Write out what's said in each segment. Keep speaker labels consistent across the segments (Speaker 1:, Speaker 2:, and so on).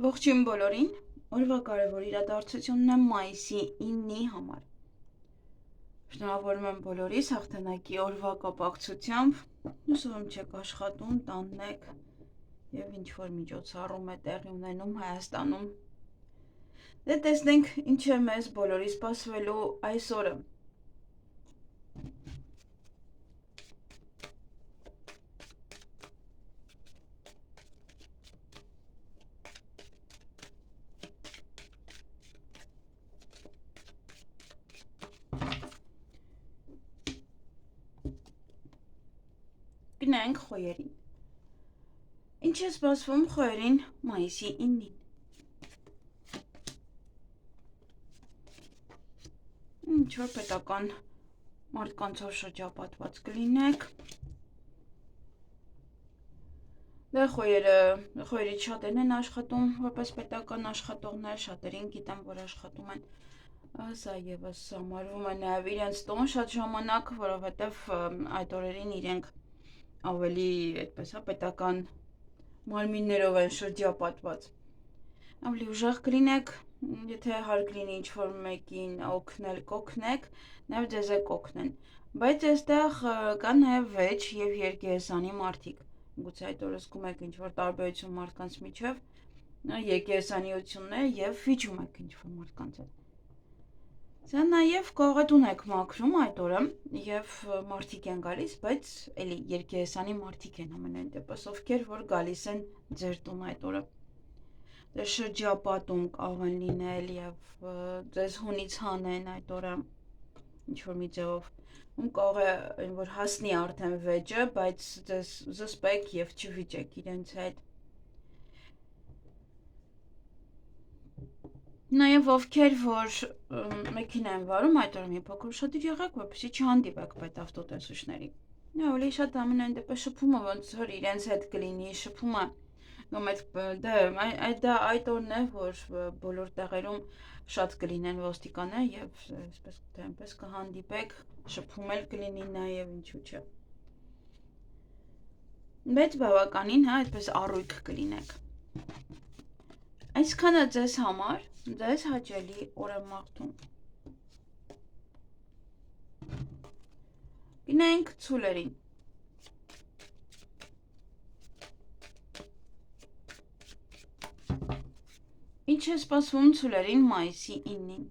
Speaker 1: Ողջույն բոլորին, օրվա կարևոր իրադարձությունն է մայիսի 9-ի համար։ Շնորհավորում եմ բոլորիս հաղթանակի օրվա կապակցությամբ, հուսով եմ չեք աշխատում, տանն եք և ինչ-որ միջոցառում է տեղի ունենում Հայաստանում։ Դե տեսնենք ինչ է մեզ բոլորի սպասվելու այս օրը։ Գնանք խոյերին։ Ինչ է սպասվում խոյերին մայիսի 9-ին։ Ինչ-որ պետական մարդկանցով շրջապատված կլինեք։ Դե խոյերից շատերն են աշխատում որպես պետական աշխատողներ, շատերին գիտեմ, որ աշխատում են։ Սա եւս համարվում է նաև իրենց տոն շատ ժամանակ, որովհետև այդ օրերին իրենք ավելի այդպես պետական մարմիններով են շրջապատված։ Ավելի ուժեղ կլինեք, եթե հարկ լինի ինչ-որ մեկին օգնել, կօգնեք, նաև ձեզ է կօգնեն։ Բայց այստեղ կա նաև վեճ եւ երկերեսանի մարդիկ։ Գուցե այդ օրը զգում եք ինչ-որ տարբերություն մարդկանց միջև, երկերեսանիություններ եւ վիճում եք ինչ-որ մարդկանց հետ։ Սա նաև կարող է տուն եք մաքրում այդ օրը եւ մարդիկ են գալիս, բայց էլի երկերեսանի մարդիկ են ամենայն դեպս, ովքեր որ գալիս են ձեր տուն այդ օրը։ Դե շրջապատում կարող են լինել եւ ձեզ հունից հանեն այդ օրը ինչ-որ մի ձևով, ում կարող է որ հասնի արդեն վեճը, բայց ձեզ զսպեք եւ չվիճեք իրենց հետ։ Նաև ովքեր որ մեքենա են վարում այդ օրը մի փոքր ուշադիր եղեք, որպեսզի չհանդիպեք պետավտոտեսուչների։ Ավելի շատ ամենայն դեպս շփումը ոնց որ իրենց հետ կլինի, շփումը կամ այդ օրն է, որ բոլոր տեղերում շատ կլինեն ոստիկաններ եւ այսպես թե այնպես կհանդիպեք, շփում էլ կլինի նաև ինչու՞ չէ։ Բայց բավականին, հա, այդպես առույգ կլինեք։ Այսքանը ձեզ համար, ձեզ հաճելի օր եմ մաղթում։ Գնանք ցուլերին։ Ինչ է սպասվում ցուլերին մայիսի 9-ին։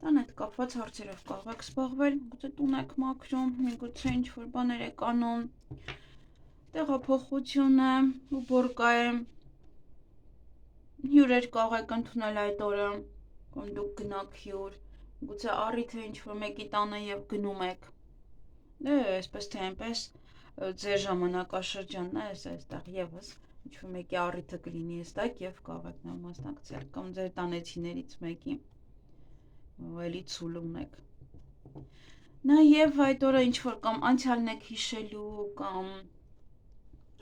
Speaker 1: Տան հետ կապված հարցերով կարող եք զբաղվել, գուցե տուն եք մաքրում, միգուցե ինչ-որ բաներ եք անում, տեղափոխություն է ու բորկա է, հյուրեր կարող եք ընդունել այդ օրը, կամ դուք գնաք հյուր, գուցե առիթ է ինչ-որ մեկի տանը եւ գնում եք։ Դե այսպես թե այնպես ձեր ժամանակաշրջանն է, այստեղ եւս ինչ-որ մեկի առիթը կլինի այստեղ եւ կարող եք նա մասնակցել կամ ձեր տանեցիներից մեկի էլի ցուլ ունեք։ Նաև այդ օրը ինչ-որ կամ անցյալն եք հիշելու, կամ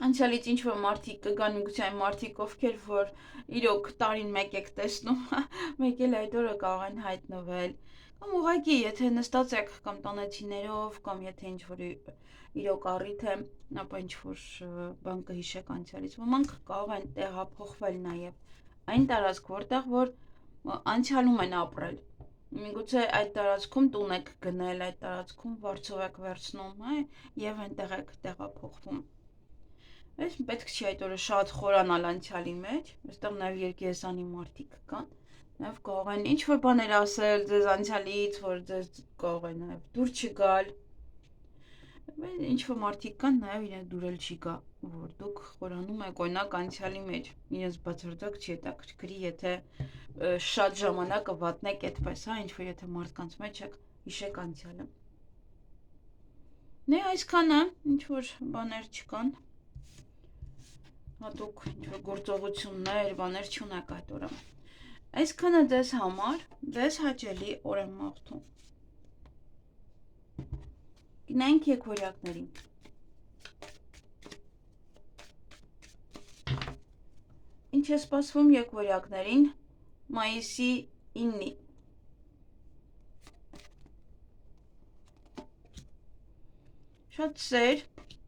Speaker 1: անցյալից ինչ-որ մարդիկ կգան, միգուցե այն մարդիկ, ովքեր որ իրոք տարին մեկ եք տեսնում, մեկ էլ այդ օրը կարող են հայտնվել, կամ ուղղակի եթե նստած եք կամ տանեցիներով, կամ եթե ինչ-որ իրոք առիթ է, ապա ինչ-որ բան կհիշեք անցյալից։ Ոմանք կարող են տեղափոխվել նաև այն տարածք, որտեղ որ անցյալում են ապրել։ Միգուցե այդ տարածքում տուն եք գնել, այդ տարածքում վարձով եք վերցնում, եւ այնտեղ եք տեղափոխվում։ Բայց պետք չի այդ օրը շատ խորանալ անցյալի մեջ, այստեղ նաեւ երկերեսանի մարդիկ կան, նաեւ կարող են ինչ-որ բաներ ասել ձեզ անցյալից, որ ձեզ կարող է նաեւ դուր չգալ։ Բայց ինչ-որ մարդիկ կան, նաեւ իրեն դուր էլ չի գա, որ դուք խորանում եք օրինակ անցյալի մեջ, իրենց բացարձակ չի հետաքրքրի, եթե շատ ժամանակը վատնեք այդպես, հա, ինչ-որ եթե մարդկանց մեջ եք հիշեք անցյալը։ Դե այսքանը, ինչ-որ բաներ չկան, հատուկ ինչ-որ գործողություններ, բաներ չունեք այդ օրը։ Այսքանը ձեզ համար, ձեզ հաճելի օր եմ մաղթում։ Գնանք եկվորյակներին։ Ինչ է սպասվում եկվորյակներին մայիսի 9-ին։ Շատ սեր,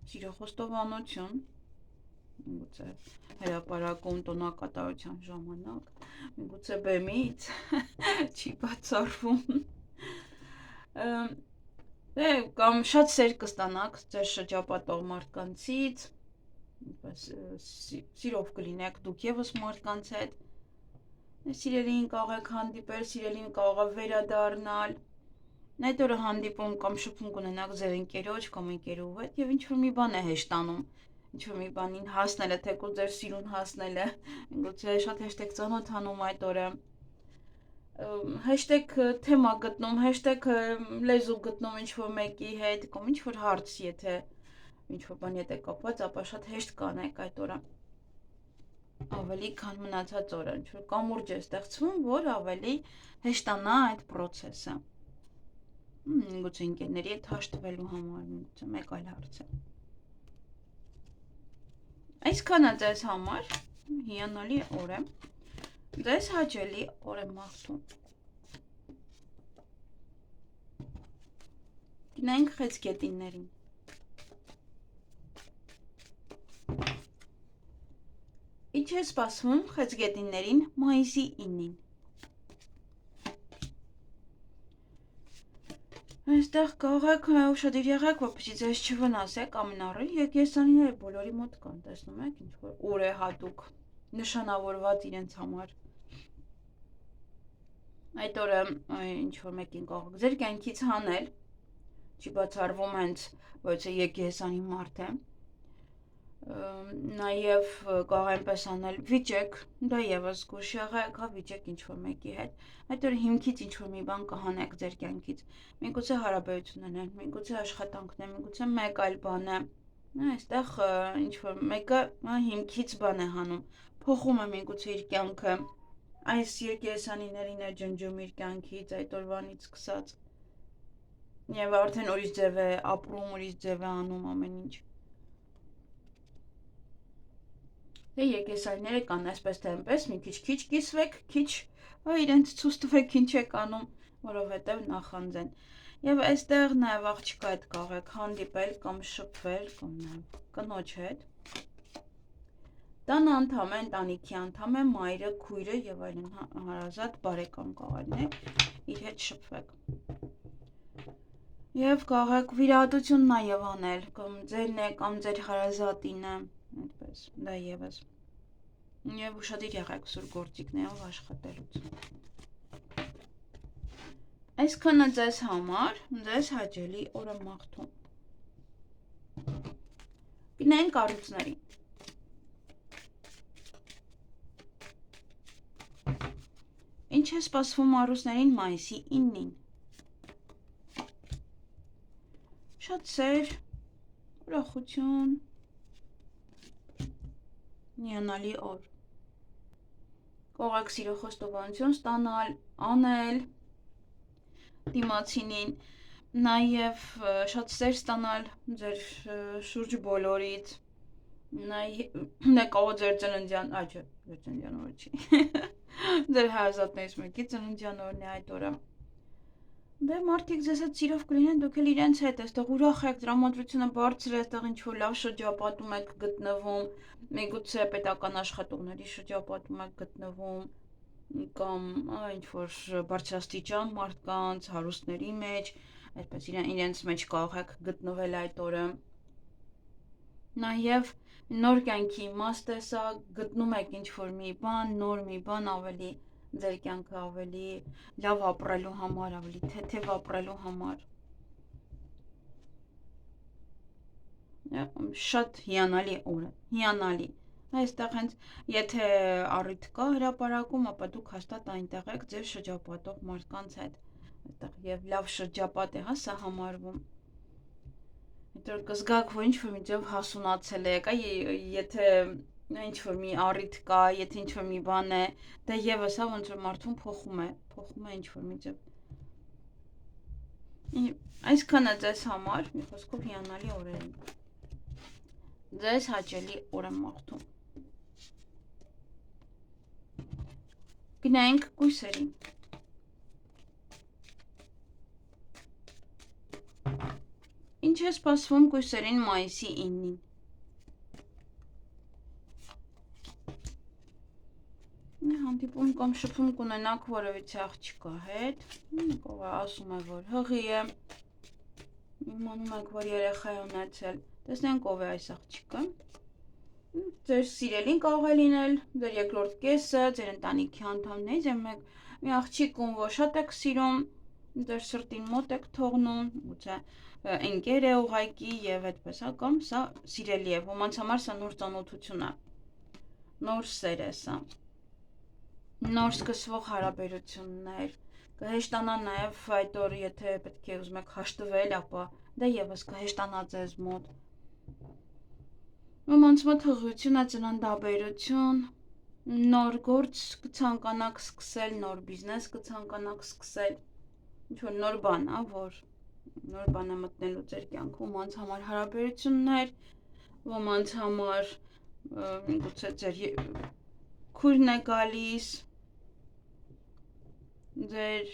Speaker 1: սիրո խոստովանություն, միգուցե հրապարակում տոնակատարության ժամանակ, միգուցե բեմից չի բացառվում, կամ շատ սեր կստանաք ձեր շրջապատող մարդկանցից, սիրով կլինեք դուք ևս մարդկանց հետ, սիրելին կարող եք հանդիպել, սիրելին կարող է վերադառնալ, այդ օրը հանդիպում կամ շփում կունենաք ձեր ընկերոջ կամ ընկերուհու հետ եւ ինչ-որ մի բան է հեշտանում, ինչ-որ մի բանին հասնելը, թեկուզ ձեր սիրուն հասնելը, միգուցե շատ հեշտ եք ծանոթանում այդ օրը, հեշտ եք թեմա գտնում, հեշտ եք լեզու գտնում ինչ-որ մեկի հետ, կամ ինչ-որ հարց, եթե ինչ-որ բանի հետ է կապված, ապա շատ հեշտ կանեք այդ օրը, ավելի քան մնացած օրը, ինչ-որ կամուրջ է ստեղծվում, որ ավելի հեշտանա այդ պրոցեսը, միգուցե ընկերների հետ հաշտվելու համար, միգուցե մեկ այլ հարց է, այսքանը ձեզ համար հիանալի օր է, ձեզ հաճելի օր եմ մաղթում, գնանք խեցգետիններին, ինչ է սպասվում խեցգետիններին մայիսի 9-ին, այստեղ կարող եք ուշադիր եղեք, որպեսզի ձեզ չվնասեք ամեն առիթ, եկեղեցիները բոլորի մոտ կան, տեսնում եք, ինչ-որ օր է հատուկ նշանավորված իրենց համար, այդ օրը ինչ-որ մեկին կարող եք ձեր կյանքից հանել, չի բացառվում հենց, որ եկեղեցանի մարդ է, նաև կարող այնպես անել վիճեք, դա ևս զգույշ եղեք, վիճեք ինչ-որ մեկի հետ, այդ օրը հիմքից ինչ-որ մի բան կհանեք ձեր կյանքից, միգուցե հարաբերություններ են, միգուցե աշխատանքն է, միգուցե մեկ այլ բան է, այստեղ ինչ-որ մեկը հիմքից բան է հանում, փոխում է միգուցե իր կյանքը, այս եկեղեցիներին է ջնջում իր կյանքից, այդ օրվանից սկսած, եւ արդեն ուրիշ ձև է ապրում, ուրիշ ձև է անում ամեն ինչ, եկեղեցիները կան այսպես թե այնպես, մի քիչ կիսվեք, քիչ իրենց ցույց տվեք ինչ եք անում, որովհետև նախանձեն, եւ այստեղ նաեւ աղջկա հետ կարող եք հանդիպել կամ շփվել, կամ նաեւ կնոջ հետ, տան անդամ է, ընտանիքի անդամ է, մայրը, քույրը եւ այլն հարազատ բարեկամ կարող լինեք, իր հետ շփվեք, եւ կարող եք վիրահատություն նաեւ անել, կամ ձերն է, կամ ձեր հարազատին է, այդպես, դա ևս, եւ ուշադիր եղեք սուր գործիքներով աշխատելուց, այսքանը ձեզ համար, ձեզ հաճելի օր եմ մաղթում, գնանք կառույցներին, ինչ է սպասվում առուծներին մայիսի 9-ին, շատ սեր, ուրախություն, հիանալի օր, կարող եք սիրո խոստովանություն ստանալ, անել դիմացինին, նաև շատ սեր ստանալ ձեր շուրջ բոլորից, կարող ձեր ծննդյան, ձեր ծննդյան օրը չի, ձեր հարազատներից մեկի ծննդյան օրն է այդ օրը, դե մարդիկ ձեզ հետ սիրով կլինեն, դուք էլ իրենց հետ, այստեղ ուրախ եք, տրամադրությունը բարձր է, այստեղ ինչ-որ լավ շրջապատում եք գտնվում, միգուցե պետական աշխատողների շրջապատում եք գտնվում, կամ ինչ-որ բարձրաստիճան մարդկանց, հարուստների մեջ, այդպես իրենց մեջ կարող եք գտնվել այդ օրը, նաև նոր կյանքի իմաստ է սա, գտնում եք ինչ-որ մի բան, նոր մի բան ավելի, ձեր կյանքը ավելի լավ ապրելու համար, ավելի թեթև ապրելու համար, շատ հիանալի օր է, հիանալի, այստեղ հենց եթե առիթ կա հրապարակում, ապա դուք հաստատ այնտեղ եք ձեր շրջապատող մարդկանց հետ, այստեղ եւ լավ շրջապատ է, սա համարվում, հետո կզգաք, որ ինչ-որ մի ձև հասունացել եք, եթե ինչ-որ մի առիթ կա, եթե ինչ-որ մի բան է, դա ևս ոնց որ մարդուն փոխում է ինչ-որ մի ձև, այսքանը ձեզ համար, մի խոսքով հիանալի օրեր են, ձեզ հաճելի օր եմ մաղթում, գնանք կույսերին, Ինչ է սպասվում կույսերին մայիսի 9-ին։ Հանդիպում կամ շփում կունենաք որևիցե աղջկա հետ, ասում է, որ հղի է, իմանում եք, որ երեխա է ունեցել, տեսնենք ով է այս աղջիկը։ Ձեր սիրելին կարող է լինել, ձեր երկրորդ կեսը, ձեր ընտանիքի անդամներից եւ մի աղջիկ, ում որ շատ եք սիրում, ձեր սրտին մոտ եք թողնում, գուցե ընկեր է ուղղակի եւ այդպես է, կամ սա սիրելի է, ոմանց համար սա նոր ծանոթություն է, նոր սեր է սա, նոր սկսվող հարաբերություններ, կհեշտանա նաեւ այդ օրը, եթե պետք է ուզում եք հաշտվել, ապա դա եւս կհեշտանա ձեզ մոտ։ Ոմանց մոտ հղիություն է, ծննդաբերություն, նոր գործ կցանկանաք սկսել, նոր բիզնես կցանկանաք սկսել, ինչ-որ նոր բան է, որ նոր բան է մտնելու ձեր կյանքում, ոմանց համար հարաբերություններ, ոմանց համար գուցե ձեր քույրն է գալիս, ձեր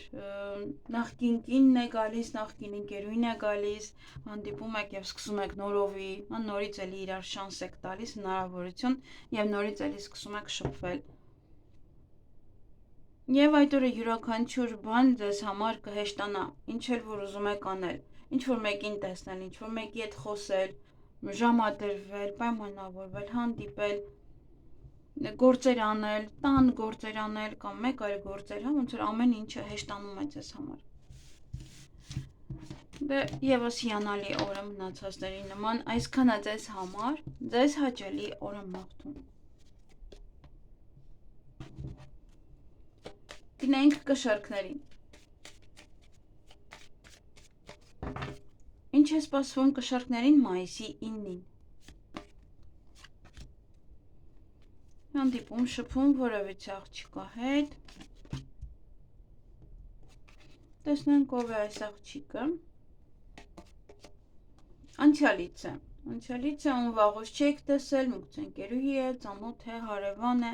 Speaker 1: նախկին կինն է գալիս, նախկին ընկերուհին է գալիս, հանդիպում եք եւ սկսում եք նորովի, նորից էլի իրար շանս եք տալիս, հնարավորություն եւ նորից էլի սկսում եք շփվել։ Եվ այդ օրը յուրաքանչյուր բան ձեզ համար կհեշտանա, ինչ էլ որ ուզում եք անել, ինչ որ մեկին տեսնել, ինչ որ մեկի հետ խոսել, ժամադրվել, պայմանավորվել, հանդիպել, գործեր անել, տան գործեր անել կամ մեկ այլ գործեր, ոնց որ ամեն ինչը հեշտանում է ձեզ համար։ Դե եւս հիանալի օրը մնացածների նման, այսքանը ձեզ համար, ձեզ հաճելի օրը մաղթում։ Գնենք կշարքներին։ Ինչ է սպասվում կշարքներին մայիսի 9-ին։ Հանդիպում շփում որևիցե աղջկա հետ, տեսնենք ով է այս աղջիկը, անցյալից է, ում վաղուց չեք տեսել, մուգ ընկերուհի է, ծանոթ է, հարևան է,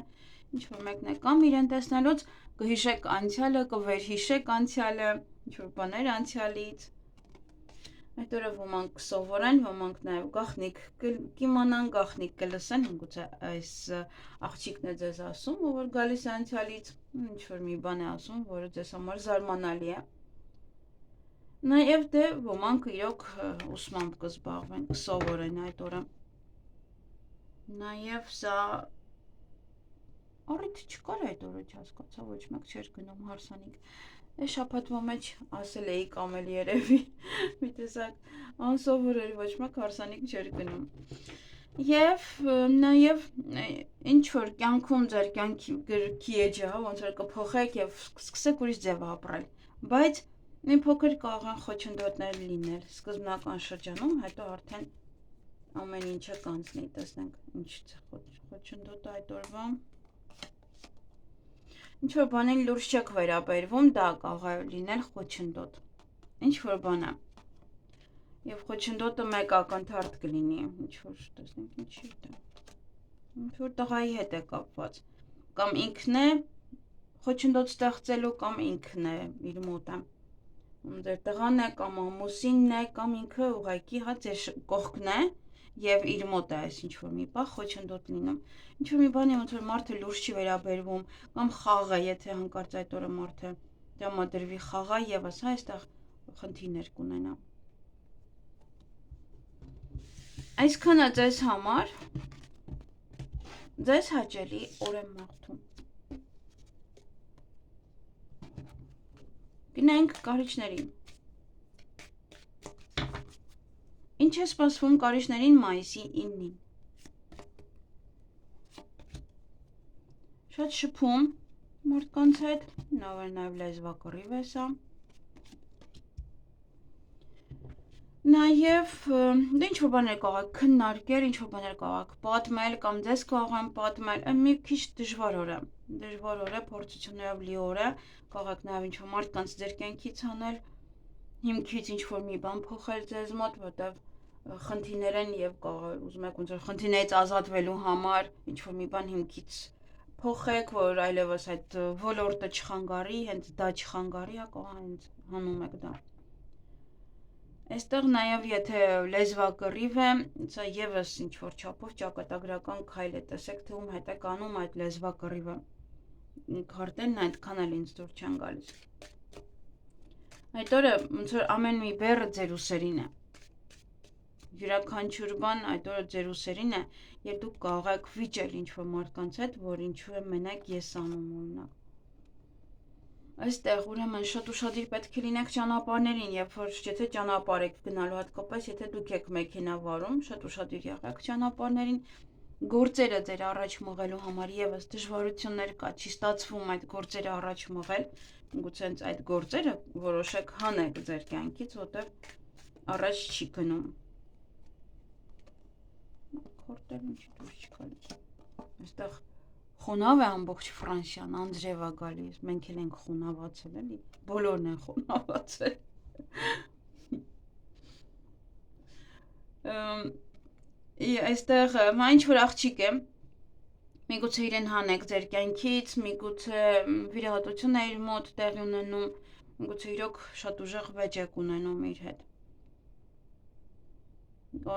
Speaker 1: ինչ-որ մեկն է կամ իրեն տեսնելուց կհիշեք անցյալը, կվերհիշեք անցյալը, ինչ-որ բաներ անցյալից, այդ օրը ոմանք կսովորեն, ոմանք նաև գաղտնիք կիմանան, գաղտնիք կլսեն, գուցե այս աղջիկն է ձեզ ասում, որ գալիս է անցյալից, ինչ-որ մի բան է ասում, որը ձեզ համար զարմանալի է։ Նաև դե ոմանք իրոք ուսմամբ կզբաղվեն, կսովորեն այդ օրը։ Նաև սա առիթ չկար այդ օրը չհասկացա, ոչ մեկ չէր գնում հարսանիք։ Այս շաբաթվա մեջ ասել էի կամ էլ երևի մի տեսակ անսովոր էր, ոչ մեկ հարսանիք չէր գնում։ Եվ նաև ինչ որ կյանքում ձեր կյանքի էջը, ոնց որ կփոխեք եւ սկսեք ուրիշ ձև ապրել, բայց մի փոքր կարող են խոչընդոտներ լինել սկզբնական շրջանում, հետո արդեն ամեն ինչը կանցնի, տեսնենք ինչ խոչընդոտ այդ օրվա։ Ինչ որ բանին լուրջ չեք վերաբերվում, դա կարող է լինել խոչընդոտ, ինչ որ բան է, և խոչընդոտը մեկ ակնթարթ կլինի, ինչ որ տեսնենք ինչի հետ է, ինչ որ տղայի հետ է կապված, կամ ինքն է խոչընդոտ ստեղծելու, կամ ինքն է իր մոտ է, ձեր տղան է, կամ ամուսինն է, կամ ինքը ուղղակի ձեր կողքն է, և իր մոտ է այս ինչ-որ մի պահ խոչընդոտ լինում, ինչ-որ մի բանի ոնց որ մարդը լուրջ չի վերաբերվում, կամ խաղ է, եթե հանկարծ այդ օրը մարդը տրամադրվի խաղա եւս այստեղ խնդիրներ կունենա։ Այսքանը ձեզ համար, ձեզ հաճելի օր եմ մաղթում։ Գնանք կարիճներին։ Ինչ է սպասվում կարիճներին մայիսի 9-ին։ Շատ շփում մարդկանց հետ, նաև լեզվակռիվ է սա։ Նաև ինչ-որ բաներ կարող եք քննարկել, ինչ-որ բաներ կարող եք պատմել, կամ ձեզ կարող են պատմել, մի քիչ դժվար օր է, փորձություններով լի օր է, կարող եք նաև ինչ-որ մարդկանց ձեր կյանքից անել, հիմքից ինչ-որ մի բան փոխել ձեզ մոտ, որտեղ խնդիրներ են եւ կարող ուզում եք ոնց որ խնդիրներից ազատվելու համար ինչ-որ մի բան հիմքից փոխեք, որ այլևս այդ ոլորտը չխանգարի, հենց դա չխանգարի, կարող հենց հանում եք դա։ Այստեղ նաև եթե լեզվակռիվ է, սա եւս ինչ որ չափով ճակատագրական քայլ է, տեսեք թե ում հետ եք անում այդ լեզվակռիվը։ Քարտերն այդքան էլ ինձ դուր չեն գալիս։ Այդ օրը ոնց որ ամեն մի բեռը ձեր ուսերին է։ Յուրաքանչյուր բան այդ օրը ձեր ուսերին է, եւ դուք կարող եք վիճել ինչ-որ մարդկանց հետ, որ ինչու է մենակ ես անում օրինակ։ Այստեղ ուրեմն շատ ուշադիր պետք է լինեք ճանապարհներին, երբ որ եթե ճանապարհ եք գնալու, հատկապես եթե դուք եք մեքենա վարում, շատ ուշադիր եղեք ճանապարհներին։ Գործերը ձեր առաջ մղելու համար եւս դժվարություններ կա, չի ստացվում այդ գործերը առաջ մղել, գուցե հենց այդ գործերը որոշեք հանեք ձեր կյանքից, որտեղ առաջ չի գնում։ Քարտերը ինչի դուրս չգալիս։ Այստեղ խոնավ է ամբողջ Ֆրանսիան, անձրև է գալիս, մենք էլ ենք խոնավացել, էլի, բոլորն են խոնավացել։ Այստեղ ինչ որ աղջիկ է, միգուցե իրեն հանեք ձեր կյանքից, միգուցե վիրահատություն է իր մոտ տեղի ունենում, միգուցե իրոք շատ ուժեղ վեճ եք ունենում իր հետ։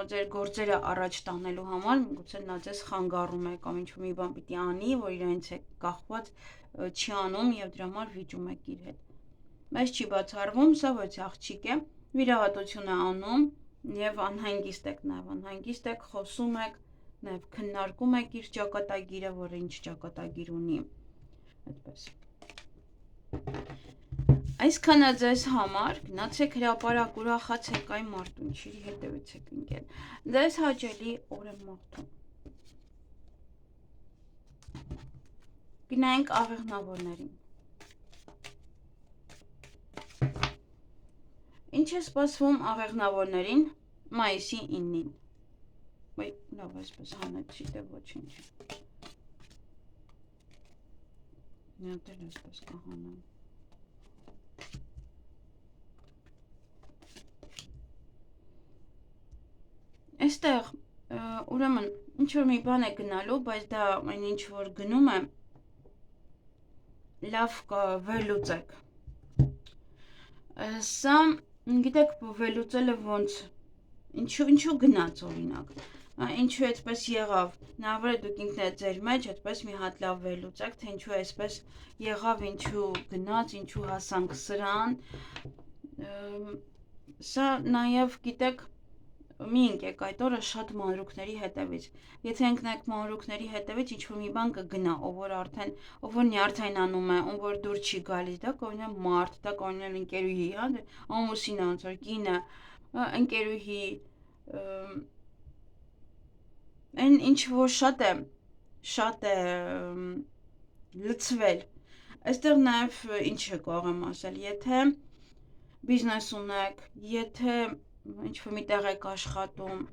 Speaker 1: Ձեր գործերը առաջ տանելու համար միգուցե նա ձեզ խանգարում է կամ ինչ-որ մի բան պիտի անի, որ իրենից է կախված, չի անում եւ դրա համար վիճում եք իր հետ։ Բայց չի բացառվում, սա ոչ աղջիկ է, վիրահատություն է անում եւ անհանգիստ եք, խոսում եք, նաեւ քննարկում եք իր ճակատագիրը, որը ինչ ճակատագիր ունի։ Այդպես։ Այսքանը ձեզ համար, գնացեք հրապարակ, ուրախացեք այն մարդուն, ինչի հետևից եք ընկել։ Ձեզ հաճելի օր եմ մաղթում։ Գնանք աղեղնավորներին։ Ինչ է սպասվում աղեղնավորներին մայիսի 9-ին։ Ոյ, լավ, այսպես հանեցի, դե ոչինչ։ Մի հատ էլ այսպես կհանեմ։ Այստեղ ուրեմն ինչ որ մի բան է գնալու, բայց դա այն ինչ որ գնում է, լավ վերլուծեք։ Սա գիտեք վերլուծելը ոնց, ինչու գնաց օրինակ, ինչու այդպես եղավ, հնարավոր է դուք ինքներդ ձեր մեջ այդպես մի հատ լավ վերլուծեք, թե ինչու այսպես եղավ, ինչու գնաց, ինչու հասանք սրան։ Սա նաև գիտեք մի ընկեք այդ օրը շատ մանրուքների հետևից։ Եթե ընկնեք մանրուքների հետևից, ինչ-որ մի բան կգնա, ով որ նյարդայնանում է, ով որ դուր չի գալիս, դա կօրինակ մարդ, դա կօրինակ ընկերուհի, հա, ամուսինը ոնց որ կինը, ընկերուհի, այն ինչ որ շատ է լցվել։ Այստեղ նաև ինչ է կարող եմ ասել, եթե բիզնես ունեք, եթե ինչ-որ միտեղ եք աշխատում,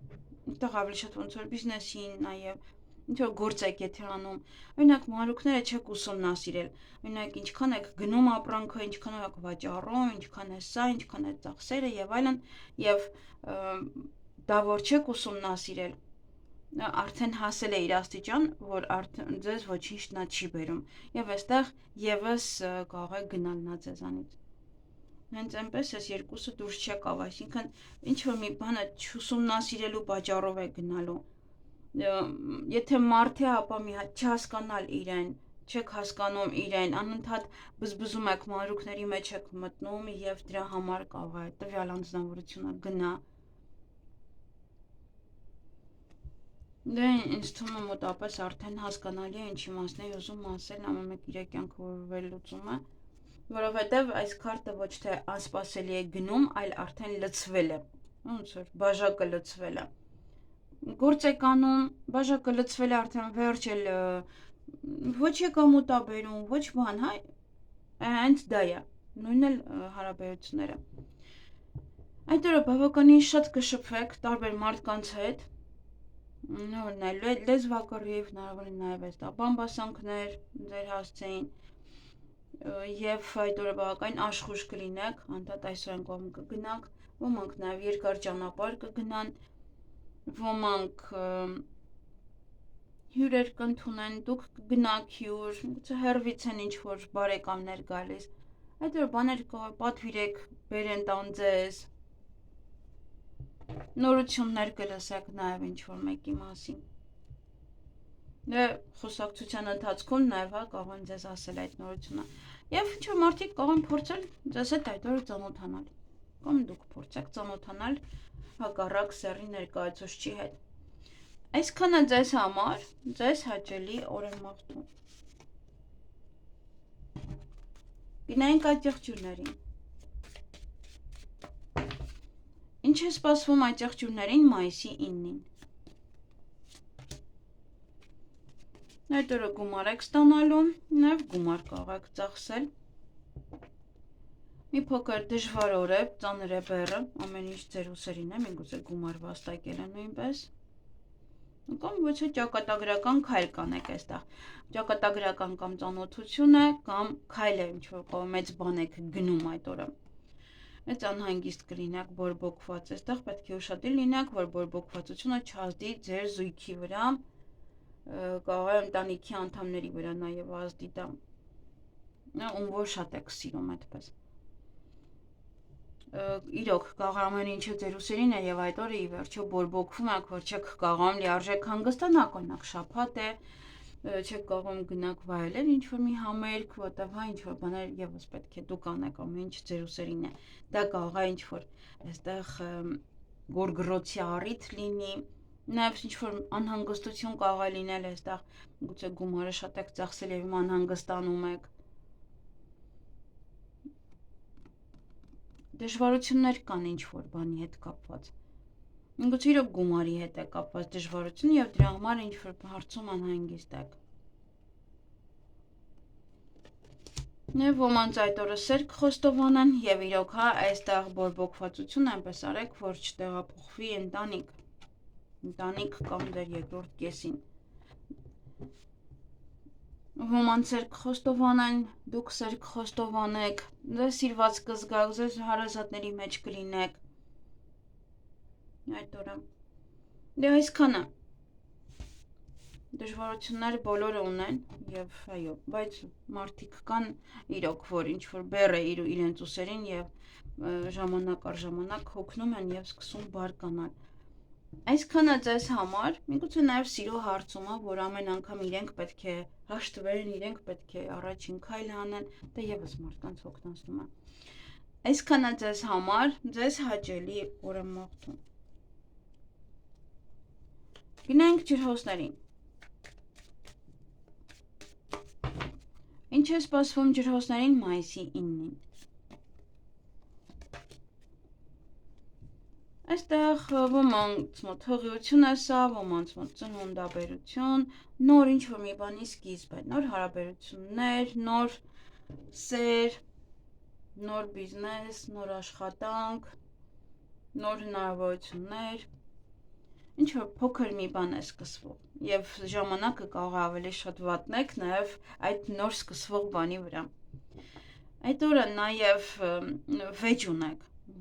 Speaker 1: այդտեղ ավելի շատ ոնց որ բիզնեսին նաև ինչ-որ գործ եք եթե անում, օրինակ մանրուքները չեք ուսումնասիրել, օրինակ ինչքան եք գնում ապրանքը, ինչքան եք վաճառում, ինչքան է սա, ինչքան է ծախսերը եւ այլն, եւ դա որ չեք ուսումնասիրել, արդեն հասել է իր աստիճան, որ արդեն ձեզ ոչինչ նա չի բերում, եւ այստեղ եւս կարող է գնալ նա ձեզանից։ Հենց այնպես ես երկուսը դուրս չեկավ, այսինքն ինչ որ մի բանը չուսումնասիրելու պատճառով է գնալու։ Եթե մարդ է, ապա մի հատ չհասկանալ իրեն, չեք հասկանում իրեն, անընդհատ բզբզում եք մանրուքների մեջ եք մտնում եւ դրա համար կարող է տվյալ անձնավորությունը գնա։ Դե ինձ թվում է մոտապես արդեն հասկանալի է ինչ իմաստն է ուզում ասել ամեն մեկ իր կյանքը որ վերլուծում է։ Որովհետև այս քարտը ոչ թե անսպասելի է գնում, այլ արդեն լցվել է, ոնց որ բաժակը լցվել է։ Գործ եք անում, բաժակը լցվել է արդեն վերջ էլ ոչ եկամուտ է բերում, ոչ բան, հա, հենց դա է, նույնն էլ հարաբերությունները։ Այդ օրը բավականին շատ կշփվեք տարբեր մարդկանց հետ, հնարավոր է լեզվակռիվ, հնարավոր է նաև այս բամբասանքներ ձեր հասցեին, եւ այդ օրը բավական աշխույժ կլինեք, անդադ այսօր են կողմ կգնաք, ոմանք նաեւ երկար ճանապարհ կգնան, ոմանք հյուրեր կընդունեն, դուք կգնաք հյուր, գուցե հեռվից են ինչ որ բարեկամներ գալիս, այդ օրը բաներ պատվիրեք, բերեն տան ձեզ, Նորություններ կլսեք նաև ինչ-որ մեկի մասին։ Դե խոսակցության ընթացքում նաև կարող են ձեզ ասել այդ նորությունը։ Եվ ինչ-որ մարդիկ կարող են փորձել ձեզ հետ այդ օրը ծանոթանալ։ Կամ դուք փորձեք ծանոթանալ հակառակ սեռի ներկայացուցչի հետ։ Այսքանը ձեզ համար, ձեզ հաճելի օր եմ մաղթում։ Գնայինք այդ եղջյուրներին։ Ինչ է սպասվում այդ եղջյուրներին մայիսի 9-ին։ Այդ օրը գումար եք ստանալու, նաև գումար կարող եք ծախսել։ Մի փոքր դժվար օր է, ծանր է բեռը, ամեն ինչ ձեր ուսերին է, միգուցե գումար վաստակել է նույնպես։ Կամ ոչ ճակատագրական քայլ կանեք այստեղ։ Ճակատագրական կամ ծանոթություն է, կամ քայլ է, ինչ-որ մեծ բան եք գնում այդ օրը։ Մեծ անհանգիստ կլինեք, բորբոքված, այստեղ պետք է ուշադիր լինեք, որ բորբոքվածությունը չազդի ձեր զույգի վրա, կարող է ընտանիքի անդամների վրա նաև ազդի դա, ում որ շատ եք սիրում այդպես։ Իրոք, կարող ամեն ինչը ձեր ուսերին է եւ այդ օրը ի վերջո բորբոքվում եք, որ չեք կարողam լիարժեք հանգստանալ, օրինակ շաբաթ է, չեք կարողam գնաք վայելել ինչ-որ մի համերգ, whatever, ինչ-որ բաներ եւս պետք է դուք անեք, ամեն ինչ ձեր ուսերին է։ Դա կարող է ինչ-որ այստեղ գորգռոցի առիթ լինի, նաև ինչ-որ անհանգստություն կարող է լինել այստեղ, գուցե գումարը շատ եք ծախսել եւ անհանգստանում եք։ Դժվարություններ կան ինչ-որ բանի հետ կապված։ Գուցե իրոք գումարի հետ է կապված դժվարություն եւ դրա համար ինչ-որ հարցում անհանգիստ եք։ Եվ ոմանց այդ օրը սեր կխոստովանեն եւ իրոք այստեղ բորբոքվածություն այնպես արեք, որ չտեղափոխվի ընտանիք կամ դեր երկրորդ կեսին։ Ոմանց սեր կխոստովանեն, դուք սեր կխոստովանեք, ձեզ սիրված կզգաք, ձեզ հարազատների մեջ կլինեք։ Այդ օրը։ Դե այսքանը։ Դժվարությունները բոլորը ունեն եւ այո, բայց մարդիկ կան իրոք, որ ինչ-որ բեռ է իրենց ուսերին եւ ժամանակ առ ժամանակ հոգնում են եւ սկսում բարկանալ։ Այսքանը ձեզ համար, միգուցե նաև սիրո հարցում է, որ ամեն անգամ իրենք պետք է հաշտվեն, իրենք պետք է առաջին քայլը անեն, դա եւս մարդկանց հոգնածնում է։ Այսքանը ձեզ համար, ձեզ հաճելի օր եմ մաղթում։ Գնանք ջրհոսներին։ Ինչ է սպասվում ջրհոսներին մայիսի 9-ին։ Այստեղ ոմանց մոտ հղիություն է սա, ոմանց մոտ ծնունդաբերություն, նոր ինչ-որ մի բանի սկիզբ է, նոր հարաբերություններ, նոր սեր, նոր բիզնես, նոր աշխատանք, նոր հնարավորություններ, ինչ-որ փոքր մի բան է սկսվում եւ ժամանակը կարող է ավելի շատ վատնեք նաեւ այդ նոր սկսվող բանի վրա։ Այդ օրը նաեւ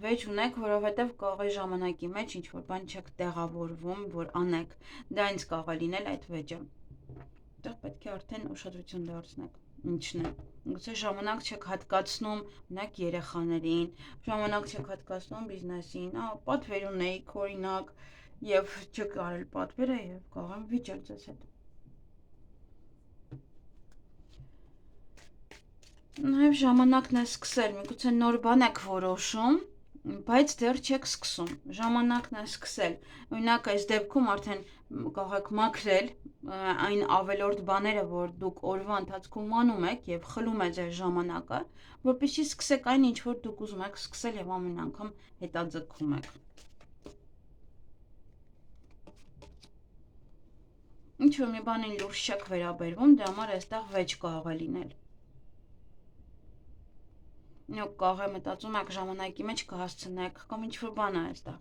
Speaker 1: վեճ ունեք, որովհետեւ կարող է ժամանակի մեջ ինչ-որ բան չեք տեղավորվում, որ անեք, դա ինձ կարող է լինել այդ վեճը։ Այդտեղ պետք է արդեն ուշադրություն դարձնեք, ինչն է։ Գուցե ժամանակ չեք հատկացնում մենակ երեխաներին, ժամանակ չեք հատկացնում բիզնեսին, պատվեր ունեիք օրինակ, եւ չեք արել պատվերը եւ կարող եմ վիճել ձեզ հետ։ Նաեւ ժամանակն է սկսել, միգուցե նոր բան եք որոշում, բայց դեռ չեք սկսում։ Ժամանակն է սկսել։ Օրինակ այս դեպքում արդեն կարող եք մաքրել այն ավելորդ բաները, որ դուք օրվա ընթացքում անում եք եւ խլում է ձեր ժամանակը, որպեսզի սկսեք այն, ինչ որ դուք ուզում եք սկսել եւ ամեն անգամ հետաձգում եք։ Ինչ-որ մի բանին լուրջ չեք վերաբերվում, դրա համար այստեղ վեճ կարող է լինել։ Նույնիսկ կարող է մտածում եք ժամանակի մեջ կհասցնեք, կամ ինչ-որ բան է այստեղ։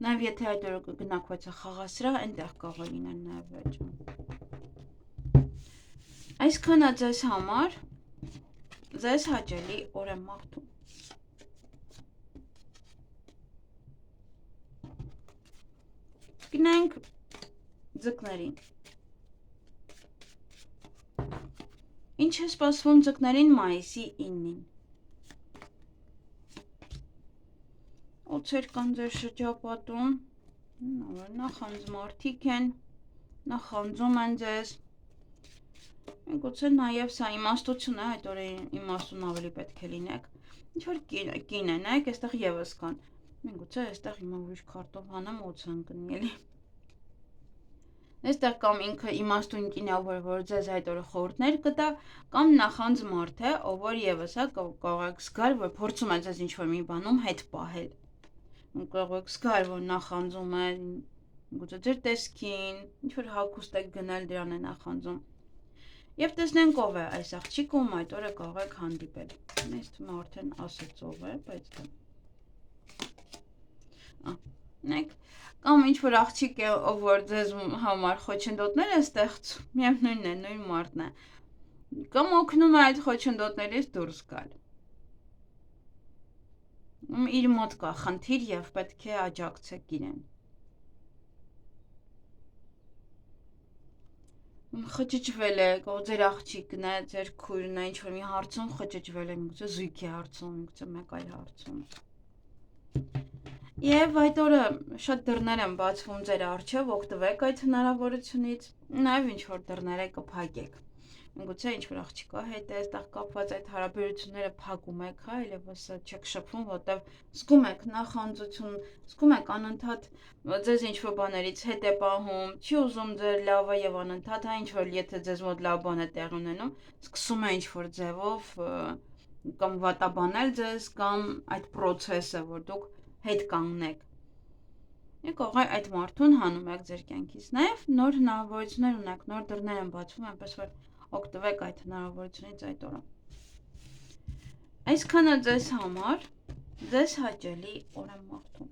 Speaker 1: Նաև եթե այդ օրը կգնաք բայց խաղասրահ, այնտեղ կարող է լինել նաև վեճ։ Այսքանը ձեզ համար, ձեզ հաճելի օր եմ մաղթում։ Գնանք ձկներին։ Ինչ է սպասվում ձկներին մայիսի 9-ին։ փորձեր կան ձեր շրջապատում, նախանձ մարդիկ են, նախանձում են ձեզ, գուցե նաև սա իմաստություն է, այդ օրը իմաստուն ավելի պետք է լինեք, ինչ-որ կին են, այստեղ եվս կան, գուցե այստեղ հիմա ուրիշ քարտով հանեմ օց ընկնի էլի, այստեղ կամ ինքը իմաստուն կին է, որ ձեզ այդ օրը խորհուրդներ կտա, կամ նախանձ մարդ է, ով որ եվս կարող եք զգալ, որ փորձում է ձեզ ինչ-որ մի բանում հետ պահել, կարող եք զգալ, որ նախանձում է, գուցե ձեր տեսքին, ինչ-որ հագուստ եք գնել դրան է նախանձում, և տեսնենք ով է այս աղջիկը, ում այդ օրը կարող եք հանդիպել, ես թվում է արդեն ասեց ով է, բայց նեք, կամ ինչ-որ աղջիկ է, ով որ ձեզ համար խոչընդոտներ է ստեղծում, միևնույնն է, նույն մարդն է, կամ օգնում է այդ խոչընդոտներից դուրս գալ, իր մոտ կա խնդիր և պետք է աջակցեք իրեն, խճճվել է, ձեր աղջիկն է, ձեր քույրն է, ինչ-որ մի հարցում խճճվել է, միգուցե զույգի հարցում, միգուցե մեկ այլ հարցում, և այդ օրը շատ դռներ են բացվում ձեր առջև, օգտվեք այդ հնարավորությունից, նաև ինչ-որ դռներ է կփակեք, գուցե ինչ-որ աղջիկա հետ է այստեղ կապված այդ հարաբերությունները փակում եք, այլևս չեք շփվում, որտև զգում եք նախանձություն, զգում եք անընդհատ ձեզ ինչ-որ բաներից հետ է պահում, չի ուզում ձեր լավը և անընդհատ, ինչ-որ եթե ձեզ մոտ լավ բան է տեղի ունենում, սկսում է ինչ-որ ձևով կամ վատաբանել ձեզ, կամ այդ պրոցեսը, որ դուք հետ կանգնեք, կարող է այդ մարդուն հանում եք ձեր կյանքից, նաև նոր հնարավորություններ ունեք, նոր դռներ են բացվում, այնպես որ օգտվեք այդ հնարավորությունից այդ օրը, այսքանը ձեզ համար, ձեզ հաճելի օր եմ մաղթում։